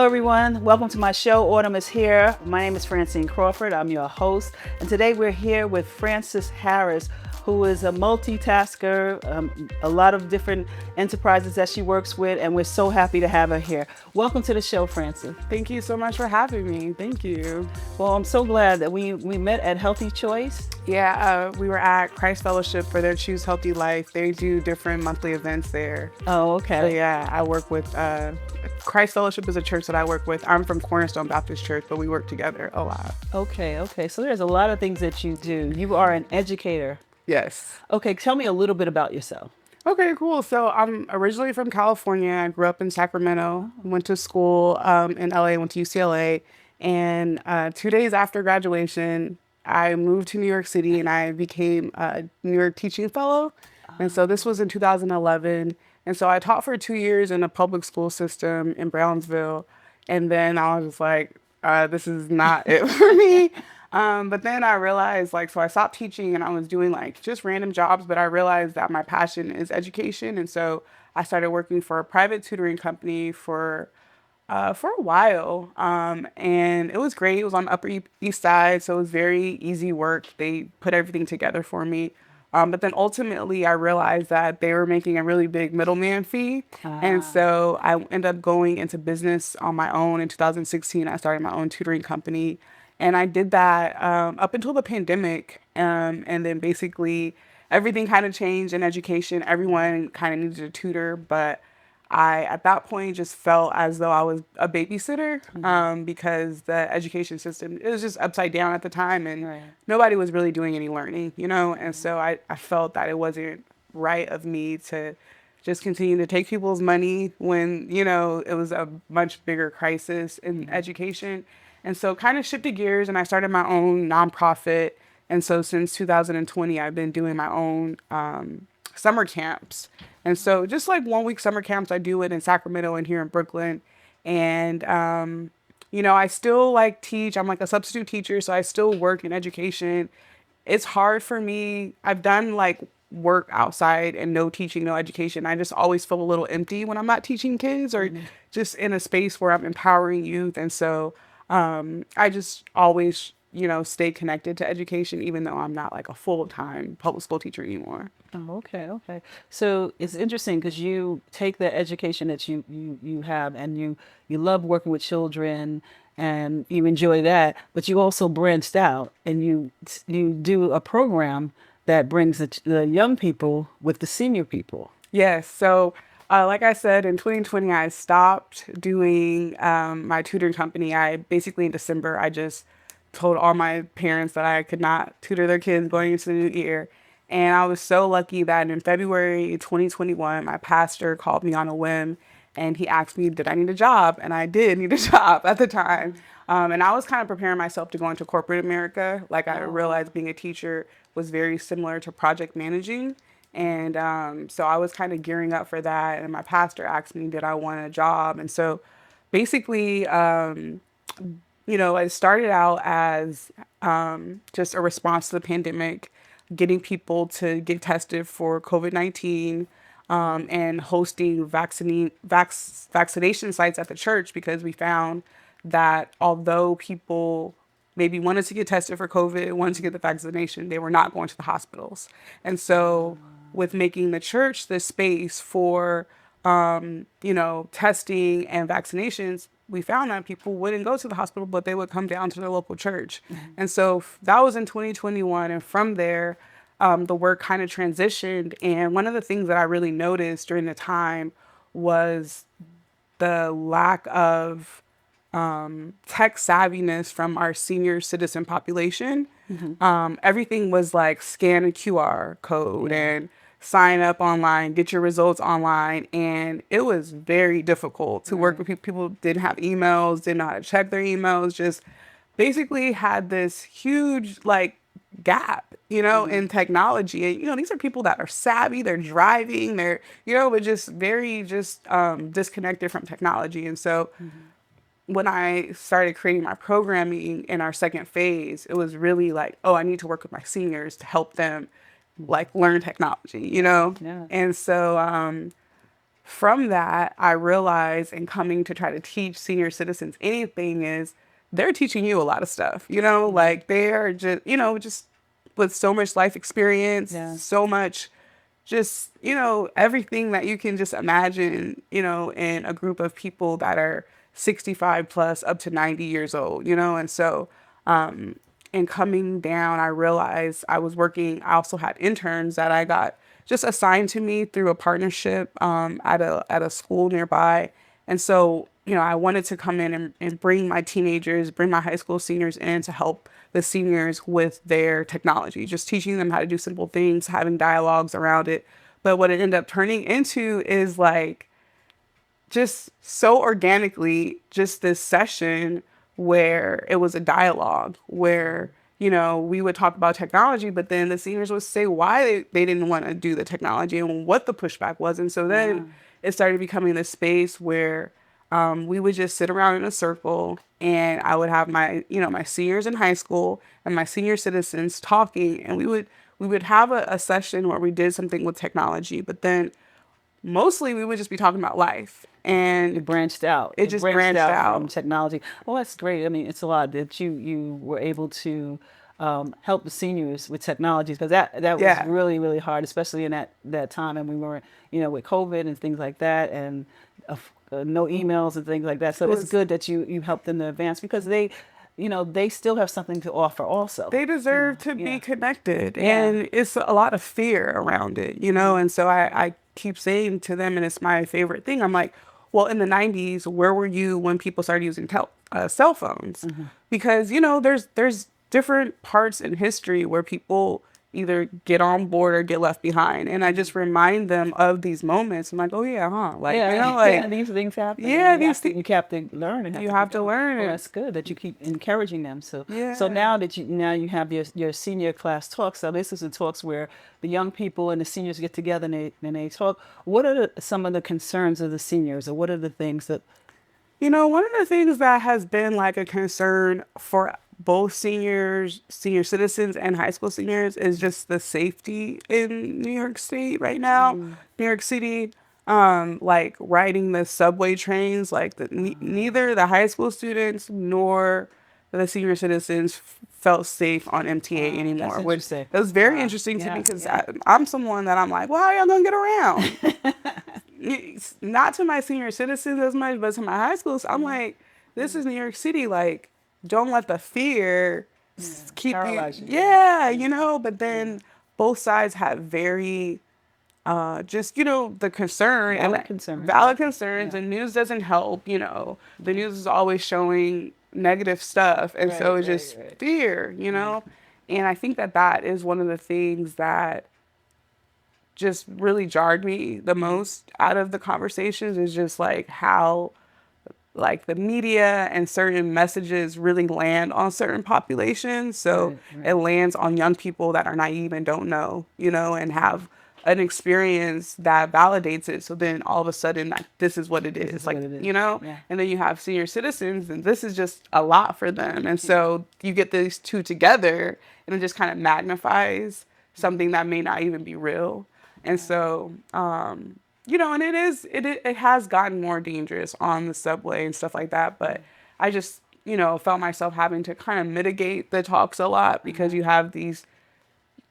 everyone. Welcome to my show. Autumn is here. My name is Francine Crawford. I'm your host. And today we're here with Frances Harris, who is a multitasker, a lot of different enterprises that she works with, and we're so happy to have her here. Welcome to the show, Frances. Thank you so much for having me. Thank you. Well, I'm so glad that we met at Healthy Choice. Yeah, we were at Christ Fellowship for their Choose Healthy Life. They do different monthly events there. Oh, okay. So yeah, I work with Christ Fellowship is a church that I work with. I'm from Cornerstone Baptist Church, but we work together a lot. Okay. So there's a lot of things that you do. You are an educator. Yes. Okay, tell me a little bit about yourself. Okay, cool. So I'm originally from California. I grew up in Sacramento, went to school in LA, went to UCLA. And 2 days after graduation, I moved to New York City and I became a New York teaching fellow. And so this was in 2011. And so I taught for 2 years in a public school system in Brownsville. And then I was just like, this is not it for me. But then I realized, so I stopped teaching and I was doing just random jobs, but I realized that my passion is education. And so I started working for a private tutoring company for a while. And it was great. It was on Upper East Side, so it was very easy work. They put everything together for me. But then ultimately I realized that they were making a really big middleman fee. And so I ended up going into business on my own. In 2016, I started my own tutoring company. And I did that up until the pandemic. And then basically everything kind of changed in education. Everyone kind of needed a tutor. But I, at that point, just felt as though I was a babysitter because the education system, it was just upside down at the time. And nobody was really doing any learning, And so I felt that it wasn't right of me to just continue to take people's money when, it was a much bigger crisis in education. And so kind of shifted gears and I started my own nonprofit. And so since 2020, I've been doing my own summer camps. And so just 1 week summer camps, I do it in Sacramento and here in Brooklyn. And, I still teach. I'm a substitute teacher, so I still work in education. It's hard for me. I've done work outside and no teaching, no education. I just always feel a little empty when I'm not teaching kids or just in a space where I'm empowering youth. And so I just always, stay connected to education, even though I'm not a full-time public school teacher anymore. Oh, okay. So it's interesting because you take the education that you have and you love working with children and you enjoy that, but you also branched out and you do a program that brings the young people with the senior people. Yes. So like I said, in 2020, I stopped doing my tutoring company. In December, I just told all my parents that I could not tutor their kids going into the new year. And I was so lucky that in February 2021, my pastor called me on a whim and he asked me, did I need a job? And I did need a job at the time. And I was kind of preparing myself to go into corporate America. I realized being a teacher was very similar to project managing. And so I was kind of gearing up for that. And my pastor asked me, did I want a job? And so basically, it started out as just a response to the pandemic, getting people to get tested for COVID-19 and hosting vaccination sites at the church because we found that although people maybe wanted to get tested for COVID, wanted to get the vaccination, they were not going to the hospitals. And so with making the church the space for, testing and vaccinations, we found that people wouldn't go to the hospital, but they would come down to their local church. And so that was in 2021. And from there, the work kind of transitioned. And one of the things that I really noticed during the time was the lack of tech savviness from our senior citizen population. Everything was scan a QR code and sign up online, get your results online. And it was very difficult to work with people. People didn't have emails, didn't know how to check their emails, just basically had this huge gap, in technology. And, these are people that are savvy, they're driving, they're, but just very disconnected from technology. And so when I started creating my programming in our second phase, it was really I need to work with my seniors to help them learn technology, Yeah. And so from that, I realized in coming to try to teach senior citizens anything is they're teaching you a lot of stuff, like they are just, just with so much life experience, Yeah. so much just, everything that you can just imagine, in a group of people that are 65 plus up to 90 years old, and so, and coming down, I realized I also had interns that I got just assigned to me through a partnership, at a school nearby. And so, I wanted to come in and bring my teenagers, bring my high school seniors in to help the seniors with their technology, just teaching them how to do simple things, having dialogues around it. But what it ended up turning into is like just so organically, just this session where it was a dialogue where, we would talk about technology, but then the seniors would say why they didn't want to do the technology and what the pushback was. And so then it started becoming this space where we would just sit around in a circle and I would have my seniors in high school and my senior citizens talking, and we would have a session where we did something with technology, but then mostly we would just be talking about life, It and branched out. it It just branched branched out from out. technology. Well, that's great. I mean, it's a lot that you were able to help the seniors with technologies, because that was Yeah. really really hard, especially in that time, and we were with COVID and things like that, and no emails and things like that. It So it's was good that you helped them to advance, because they still have something to offer also. they deserve to be Yeah. connected, Yeah. and it's a lot of fear around it. And so I keep saying to them, and it's my favorite thing, I'm like, well, in the 90s, where were you when people started using cell phones? Because there's different parts in history where people either get on board or get left behind, and I just remind them of these moments. I'm like, oh yeah, huh, like, Yeah, yeah, like, these things happen, and yeah, these things you have to learn and have you to have keep to going. learn Well, it. that's good that you keep encouraging them. So Yeah. now you have your senior class talks. So this is the talks where the young people and the seniors get together and they talk. What are some of the concerns of the seniors, or what are the things that? One of the things that has been like a concern for both senior citizens and high school seniors is just the safety in New York State right now. New York City, like riding the subway trains, like neither the high school students nor the senior citizens felt safe on MTA Wow, that's anymore, which interesting. it was very Wow. interesting to me Yeah, because yeah. I'm someone that I'm like, well, how y'all gonna get around? Not to my senior citizens as much, but to my high schools, I'm like, this is New York City. Like, don't let the fear keep you. Paralyze you. Yeah, Yeah, yeah, but yeah. then both sides have very, just, the concern and Valid concerns. Yeah, valid concerns, yeah. and news doesn't help. The news is always showing negative stuff. And so Right, it's right, just right. fear. And I think that that is one of the things that just really jarred me the most out of the conversations is just like how like the media and certain messages really land on certain populations. So Right, it right. lands on young people that are naive and don't know, and have an experience that validates it. So then all of a sudden, like, this is what it This is, is like, what it is. Yeah. and then you have senior citizens, and this is just a lot for them. And so you get these two together, and it just kind of magnifies something that may not even be real. And so, and it has gotten more dangerous on the subway and stuff like that. But I just, felt myself having to kind of mitigate the talks a lot because you have these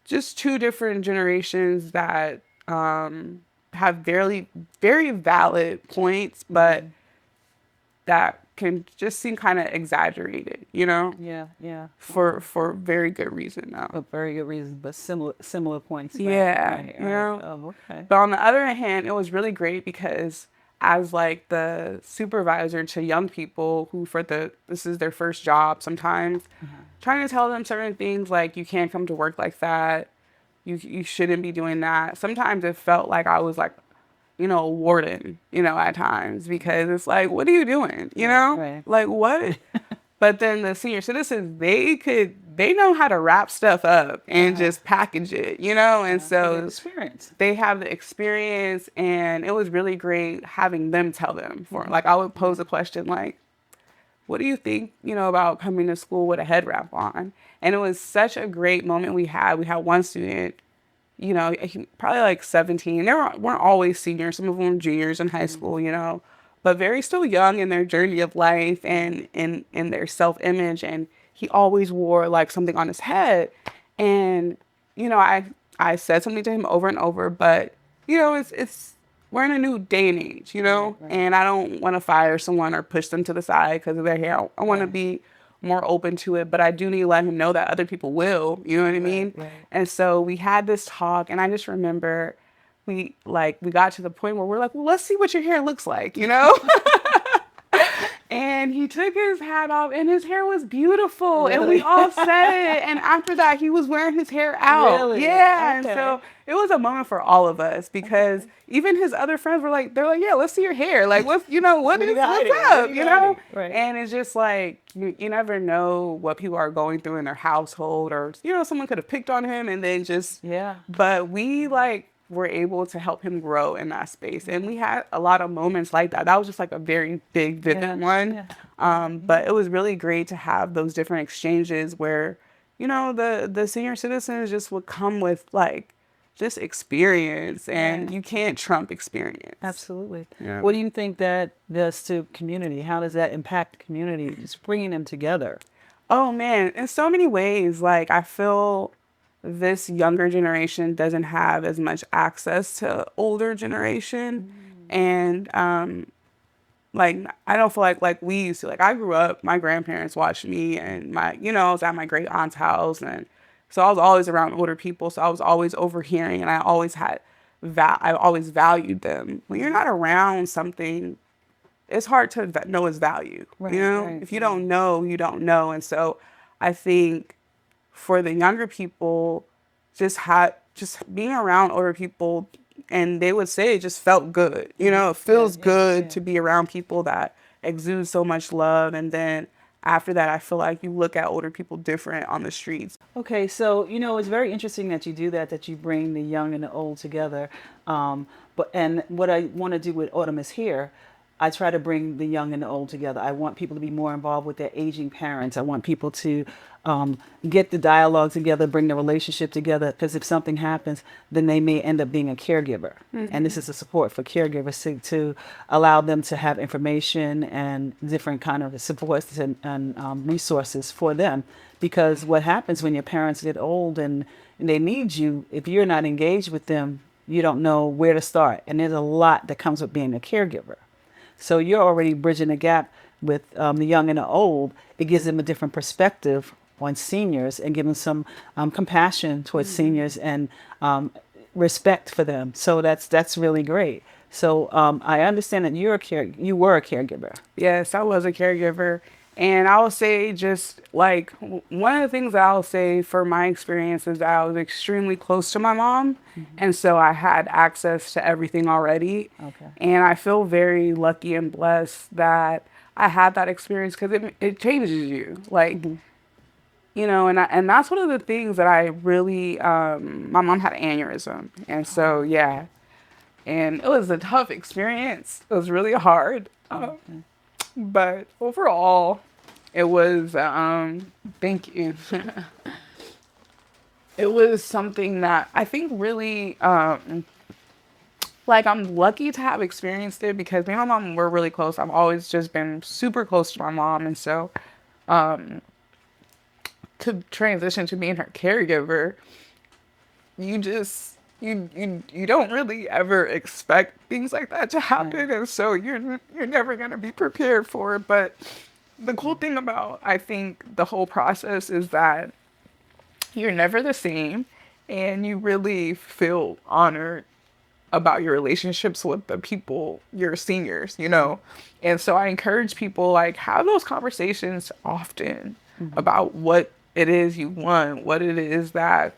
just two different generations that have very, very valid points, but that can just seem kind of exaggerated, Yeah, yeah. for very good reason now. For very good reasons, but similar points. Right, Yeah, right, right. Oh, okay. But on the other hand, it was really great because as like the supervisor to young people who this is their first job sometimes, trying to tell them certain things like you can't come to work like that. You shouldn't be doing that. Sometimes it felt like I was like, a warden, at times because it's like, what are you doing? Right, right. Like what? But then the senior citizens, they know how to wrap stuff up and just package it, and For the so experience. they have the experience, and it was really great having them tell them for like I would pose a question like, what do you think, about coming to school with a head wrap on? And it was such a great moment we had. We had one student, probably like 17. Weren't always seniors. Some of them were juniors in high school, but very still young in their journey of life and in their self-image. And he always wore like something on his head. And, I said something to him over and over, but, it's we're in a new day and age, Right, right, and I don't want to fire someone or push them to the side because of their hair. I want to right, be more open to it, but I do need to let him know that other people will, you know what I right, mean? right. And so we had this talk, and I just remember we got to the point where we're like, well, let's see what your hair looks like, And he took his hat off, and his hair was beautiful, and we Really? all said it. And after that, he was wearing his hair out. Really? Yeah, and Okay. so it was a moment for all of us because even his other friends were like, they're like, yeah, let's see your hair. Like, What are you what's hiding? What are up, you hiding? Right. And it's just like you never know what people are going through in their household, or someone could have picked on him, and then just. Yeah. But we were able to help him grow in that space. And we had a lot of moments like that. That was just like a very big, Yeah. vivid one. Yeah. But it was really great to have those different exchanges where, the senior citizens just would come with like just experience, Right. and you can't trump experience. Absolutely. Yeah. What do you think that does to community? How does that impact community? Just bringing them together. Oh man, in so many ways, like I feel this younger generation doesn't have as much access to older generation. And like I don't feel like we used to. Like I grew up, my grandparents watched me and I was at my great aunt's house, and so I was always around older people, so I was always overhearing, and I always valued them. When you're not around something, it's hard to know its value. Right. Right. If you Right. don't know, you don't know. And so I think for the younger people, just being around older people, and they would say it just felt good. It Yeah. feels Yeah. good Yeah. to be around people that exude so much love. And then after that, I feel like you look at older people different on the streets. Okay, so it's very interesting that you do that, that you bring the young and the old together. But what I want to do with Autumn is Here, I try to bring the young and the old together. I want people to be more involved with their aging parents. I want people to get the dialogue together, bring the relationship together. Because if something happens, then they may end up being a caregiver. And this is a support for caregivers to allow them to have information and different kind of supports and resources for them. Because what happens when your parents get old and they need you, if you're not engaged with them, you don't know where to start. And there's a lot that comes with being a caregiver. So you're already bridging the gap with the young and the old. It gives them a different perspective on seniors and giving some compassion towards seniors and respect for them. So that's really great. So I understand that you were a caregiver. Yes, I was a caregiver. And I will say, just like one of the things that I'll say for my experience is that I was extremely close to my mom. And so I had access to everything already. Okay. And I feel very lucky and blessed that I had that experience because it changes you. And that's one of the things that I really, my mom had an aneurysm. And so, yeah. And it was a tough experience. It was really hard. But overall, it was, thank you. It was something that I think really, like I'm lucky to have experienced it because me and my mom were really close. I've always just been super close to my mom. And so, to transition to being her caregiver, you just, you don't really ever expect things like that to happen. And so you're never going to be prepared for it. But the cool thing about, I think, the whole process is that you're never the same, and you really feel honored about your relationships with the people, your seniors. And so I encourage people, like, have those conversations often about what it is you want, what it is that,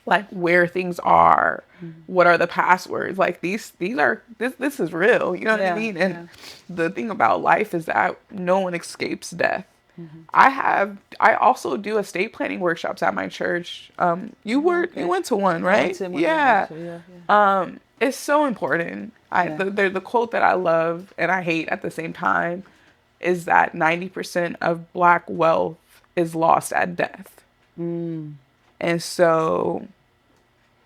like, where things are, what are the passwords, like this is real, you know what I Yeah. mean? Yeah. And the thing about life is that no one escapes death. I also do estate planning workshops at my church. You went to one, I went right? to one of those Yeah. actually. Yeah. Yeah. It's so important. Yeah. The quote that I love and I hate at the same time is that 90% of Black wealth is lost at death. And so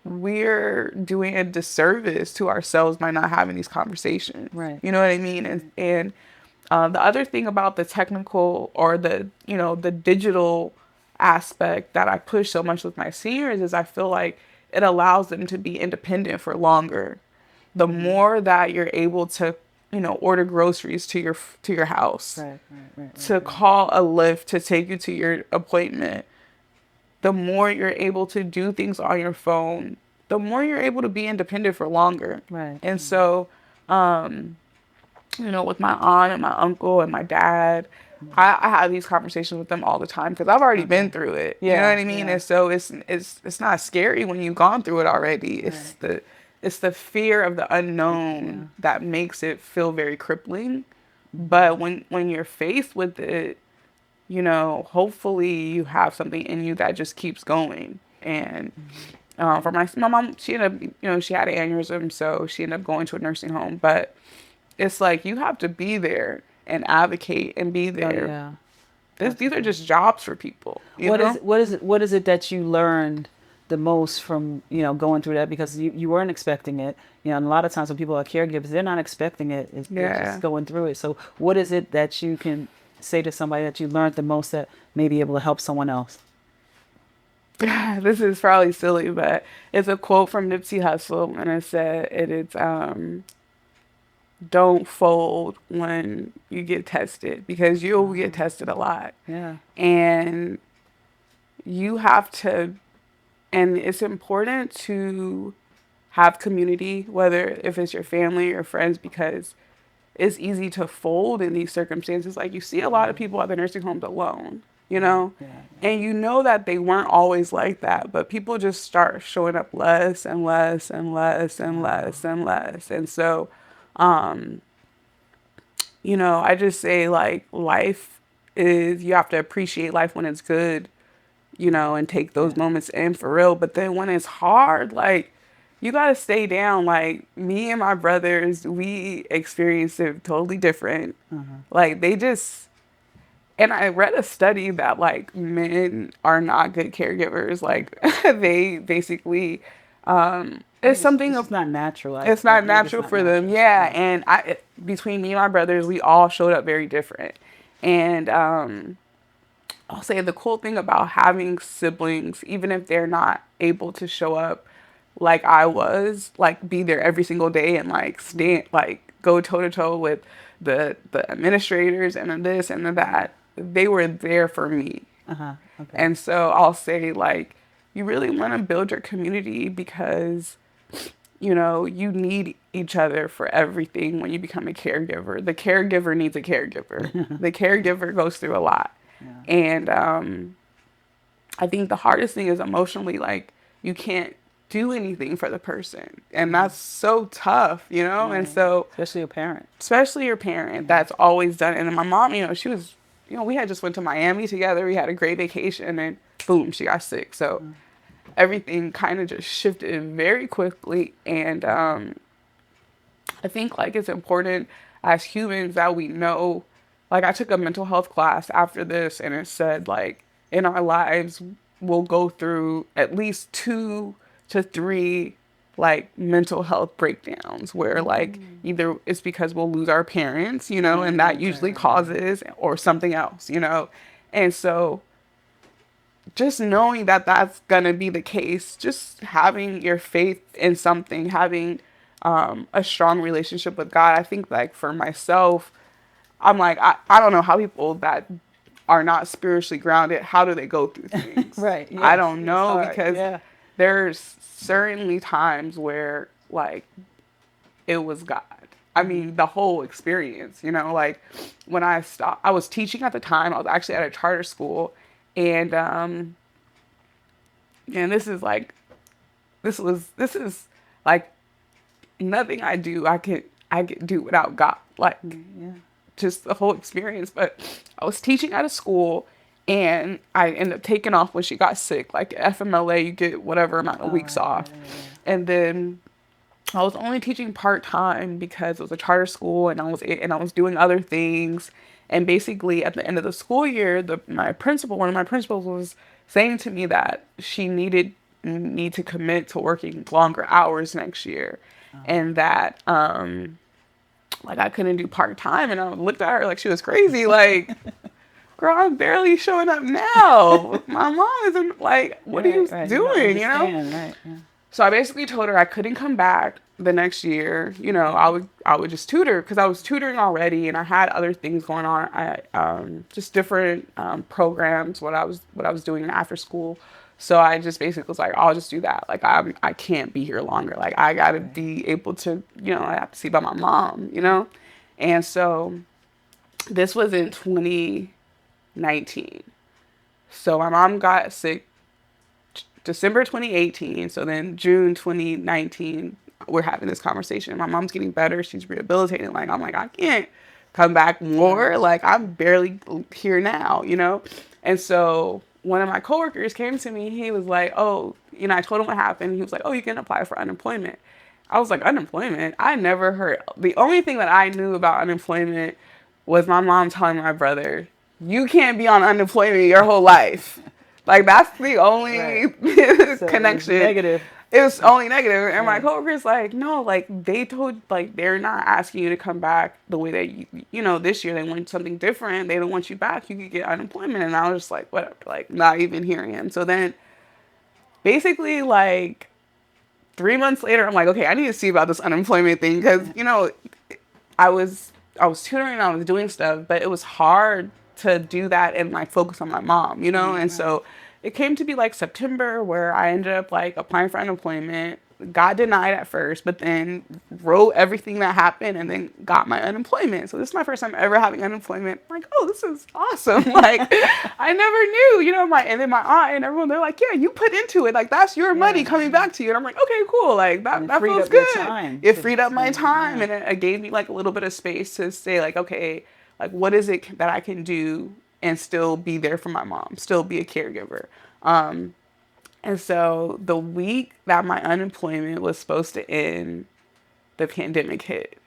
we're doing a disservice to ourselves by not having these conversations. Right. You know what I mean? And the other thing about the technical or the, the digital aspect that I push so much with my seniors is I feel like it allows them to be independent for longer. The more that you're able to, order groceries to your house, Right. Right. Right. Right. to call a Lyft to take you to your appointment, the more you're able to do things on your phone, the more you're able to be independent for longer. Right. And so, with my aunt and my uncle and my dad, I have these conversations with them all the time because I've already Okay. been through it. You know Yeah. what I mean? Yeah. And so it's not scary when you've gone through it already. Right. It's the fear of the Yeah. unknown that makes it feel very crippling. But when you're faced with it, hopefully you have something in you that just keeps going. And for my mom, she ended up, she had an aneurysm, so she ended up going to a nursing home. But it's like you have to be there and advocate and be Oh there. yeah. These are Definitely. just jobs for people, you What is know? what is it? What is it that you learned the most from going through that? Because you weren't expecting it. And a lot of times when people are caregivers, they're not expecting it. They're just Yeah. going through it. So what is it that you can say to somebody that you learned the most that may be able to help someone else? This is probably silly, but it's a quote from Nipsey Hussle, and it said it is don't fold when you get tested because you'll get tested a lot. Yeah. And you have to, and it's important to have community, whether if it's your family or friends, because it's easy to fold in these circumstances. Like you see a lot of people at the nursing homes alone, Yeah. and you know that they weren't always like that, but people just start showing up less and less and less and less and less. And so, I just say like life is, you have to appreciate life when it's good, and take those Yeah. moments in for real. But then when it's hard, like you gotta stay down. Like me and my brothers, we experienced it totally different. Like they just, and I read a study that like men are not good caregivers. Like they basically, it's something It's just of, not natural. it's I not believe it's natural not for them. natural. Yeah. Yeah. And between me and my brothers, we all showed up very different. And, I'll say the cool thing about having siblings, even if they're not able to show up like I was, like be there every single day and like stand, like go toe to toe with the administrators and the this and the that, they were there for me. Uh-huh. Okay. And so I'll say like you really want to build your community because you need each other for everything when you become a caregiver. The caregiver needs a caregiver. The caregiver goes through a lot. Yeah. And I think the hardest thing is emotionally, like, you can't do anything for the person. And that's so tough, And Right. so, Especially a parent. especially your parent Yeah. that's always done it. And then my mom, she was, we had just went to Miami together. We had a great vacation and boom, she got sick. So everything kind of just shifted very quickly. And I think like it's important as humans that we know, like I took a mental health class after this and it said like in our lives we'll go through at least 2 to 3 like mental health breakdowns where like either it's because we'll lose our parents, Right. and that Right. Right. usually Right. Right. causes or something else. And so just knowing that that's going to be the case, just having your faith in something, having a strong relationship with God. I think like for myself, I'm like, I don't know how people that are not spiritually grounded, how do they go through things? Right. I Yes. don't It's know hard. because Yeah. there's certainly times where like it was God. I mean, the whole experience, like when I stopped, I was teaching at the time. I was actually at a charter school, and this is like nothing I can do without God. Like Yeah. just the whole experience. But I was teaching at a school and I ended up taking off when she got sick. Like FMLA, you get whatever amount of All weeks right. Right. off. Right. And then I was only teaching part-time because it was a charter school and I was doing other things. And basically at the end of the school year, one of my principals was saying to me that she needed need to commit to working longer hours next year, and that like I couldn't do part-time. And I looked at her like she was crazy, like, girl, I'm barely showing up now. My mom isn't, like, what are Right, you right. You don't doing, you know? understand, right? Yeah. So I basically told her I couldn't come back the next year. You know, I would just tutor because I was tutoring already, and I had other things going on. I just different programs what I was doing after school. So I just basically was like, I'll just do that. Like I can't be here longer. Like I gotta Right. be able to, I have to see about my mom, And so this was in 2019. So my mom got sick December 2018. So then June 2019, we're having this conversation. My mom's getting better. She's rehabilitating. Like, I'm like, I can't come back more. Like, I'm barely here now. And so one of my coworkers came to me. He was like, oh, I told him what happened. He was like, oh, you can apply for unemployment. I was like, unemployment? I never heard. The only thing that I knew about unemployment was my mom telling my brother, you can't be on unemployment your whole life. Like, that's the only Right. So it was connection. negative. It was only negative. And my Right. coworker's like, no, like, they told, like, they're not asking you to come back the way that this year they want something different. They don't want you back. You could get unemployment. And I was just like, whatever, like, not even hearing him. So then basically, like, 3 months later, I'm like, okay, I need to see about this unemployment thing because, I was tutoring, I was doing stuff, but it was hard to do that and like focus on my mom. And so it came to be like September where I ended up like applying for unemployment, got denied at first, but then wrote everything that happened and then got my unemployment. So this is my first time ever having unemployment. I'm like, oh, this is awesome. Like I never knew, and then my aunt and everyone, they're like, yeah, you put into it. Like that's your money coming back to you. And I'm like, okay, cool. Like that freed feels up your good. time It to freed up my spend, time yeah. and it gave me like a little bit of space to say like, okay, like what is it that I can do and still be there for my mom, still be a caregiver. And so the week that my unemployment was supposed to end, the pandemic hit.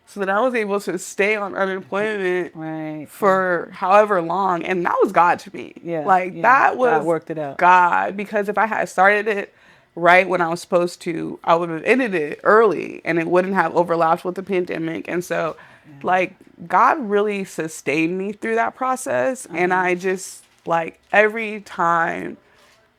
So then I was able to stay on unemployment Right. for however long. And that was God to me. Yeah. Like Yeah. that God was worked it out. God. Because if I had started it right when I was supposed to, I would have ended it early and it wouldn't have overlapped with the pandemic. And so like God really sustained me through that process. And I just like every time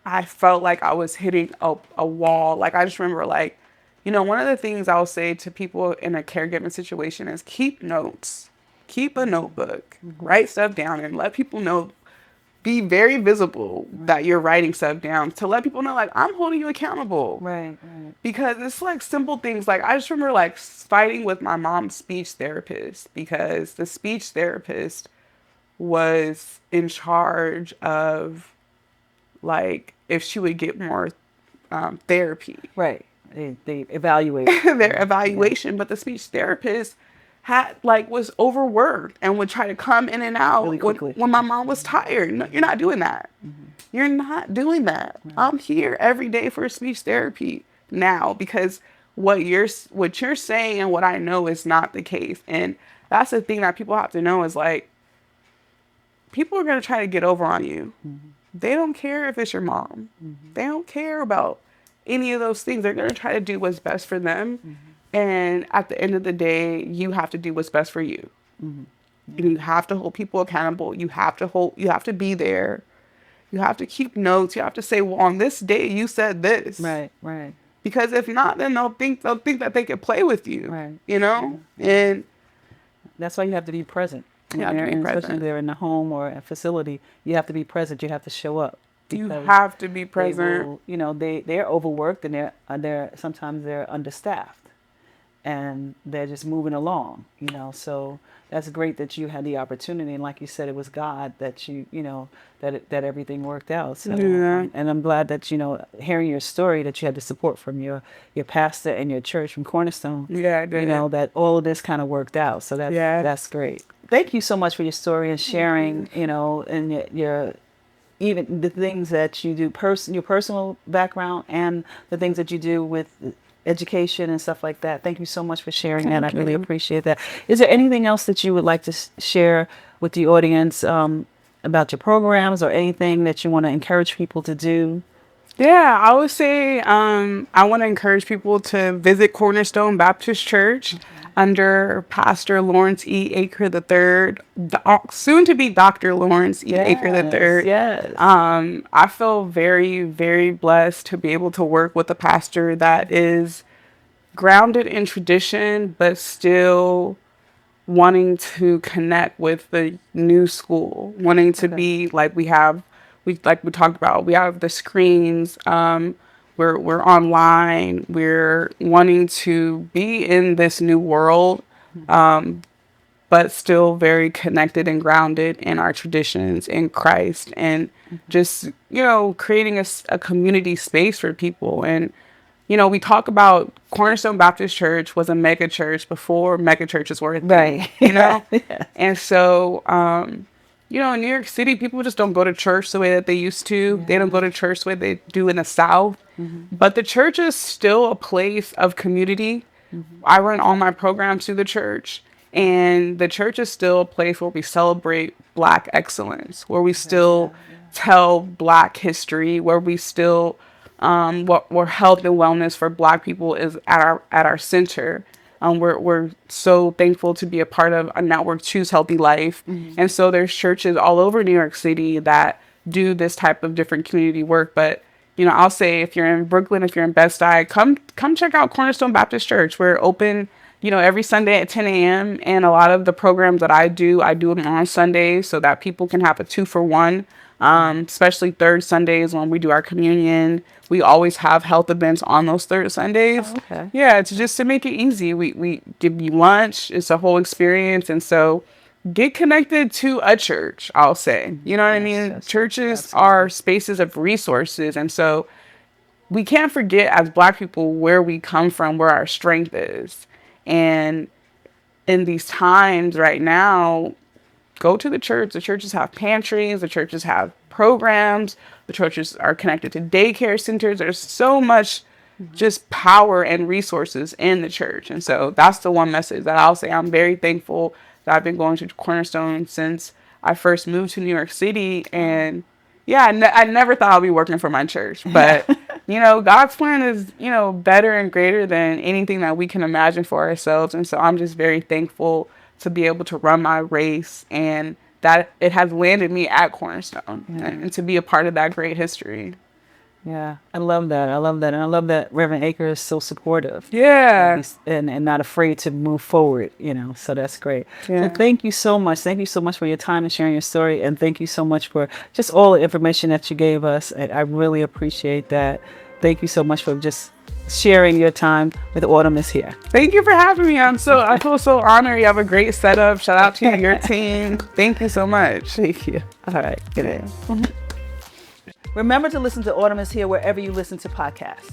I felt like I was hitting a wall. Like I just remember like, one of the things I'll say to people in a caregiving situation is keep notes, keep a notebook, write stuff down and let people know, be very visible that you're writing stuff down to let people know like I'm holding you accountable. Right. Right. Because it's like simple things. Like I just remember like fighting with my mom's speech therapist because the speech therapist was in charge of like if she would get more therapy. Right. They evaluate Their evaluation, but the speech therapist was overworked and would try to come in and out really quickly. when my mom was tired. No, you're not doing that. You're not doing that. I'm here every day for speech therapy now because what you're saying and what I know is not the case. And that's the thing that people have to know is like people are going to try to get over on you. They don't care if it's your mom. They don't care about any of those things. They're going to try to do what's best for them. And at the end of the day, you have to do what's best for you. And you have to hold people accountable. You have to be there. You have to keep notes. You have to say, well, on this day, you said this. Right. Right. Because if not, then they'll think that they can play with you. Right. And That's why you have to be present. You have to be Especially present. if they're in a home or a facility, you have to be present. You have to show up. you because have to be they present. will, they're overworked and they're sometimes they're understaffed and they're just moving along, so that's great that you had the opportunity. And like you said, it was God that that everything worked out. So, Yeah. and I'm glad that, hearing your story, that you had the support from your pastor and your church from Cornerstone, Yeah, I did. that all of this kind of worked out. So Yeah. that's great. Thank you so much for your story and sharing, and your even the things that you do, your personal background and the things that you do with education and stuff like that. Thank you so much for sharing that. I really appreciate that. Is there anything else that you would like to share with the audience about your programs or anything that you want to encourage people to do? Yeah, I would say I want to encourage people to visit Cornerstone Baptist Church under Pastor Lawrence E. Aker III, soon to be Dr. Lawrence E. Aker Yes, III. yes. I feel very, very blessed to be able to work with a pastor that is grounded in tradition, but still wanting to connect with the new school, wanting to Okay. be like we like we talked about, we have the screens, we're online, we're wanting to be in this new world, but still very connected and grounded in our traditions in Christ and just, creating a community space for people. And we talk about Cornerstone Baptist Church was a mega church before mega churches were a thing, Right. you know? Yes. And so, in New York City, people just don't go to church the way that they used to. They don't Yeah. go to church the way they do in the South. But the church is still a place of community. I run all my programs through the church, and the church is still a place where we celebrate Black excellence, where we Okay. Yeah. still tell Black history, where we still where health and wellness for Black people is at our center. We're so thankful to be a part of a network, Choose Healthy Life, and so there's churches all over New York City that do this type of different community work. But I'll say if you're in Brooklyn, if you're in Bed-Stuy, come check out Cornerstone Baptist Church. We're open, every Sunday at 10 a.m. And a lot of the programs that I do them on Sundays so that people can have a 2-for-1. Especially third Sundays when we do our communion. We always have health events on those third Sundays. Oh, okay. Yeah, it's just to make it easy. We give you lunch. It's a whole experience. And so get connected to a church, I'll say. You know what I Yes, mean? yes, Churches are absolutely. spaces of resources. And so we can't forget as Black people where we come from, where our strength is. And in these times right now, go to the church. The churches have pantries, the churches have programs, the churches are connected to daycare centers. There's so much just power and resources in the church. And so that's the one message that I'll say. I'm very thankful that I've been going to Cornerstone since I first moved to New York City. And yeah, I never thought I'd be working for my church, Yeah. but God's plan is, better and greater than anything that we can imagine for ourselves. And so I'm just very thankful to be able to run my race and that it has landed me at Cornerstone Yeah. and to be a part of that great history. Yeah. I love that. I love that. And I love that Reverend Aker is so supportive. And Yeah. he's and not afraid to move forward, so that's great. So Yeah. thank you so much. Thank you so much for your time and sharing your story. And thank you so much for just all the information that you gave us. And I really appreciate that. Thank you so much for just sharing your time with Autumn is here. Thank you for having me. I feel so honored. You have a great setup. Shout out to you, your team. Thank you so much. Thank you. All right. Good day. Remember to listen to Autumn is Here wherever you listen to podcasts.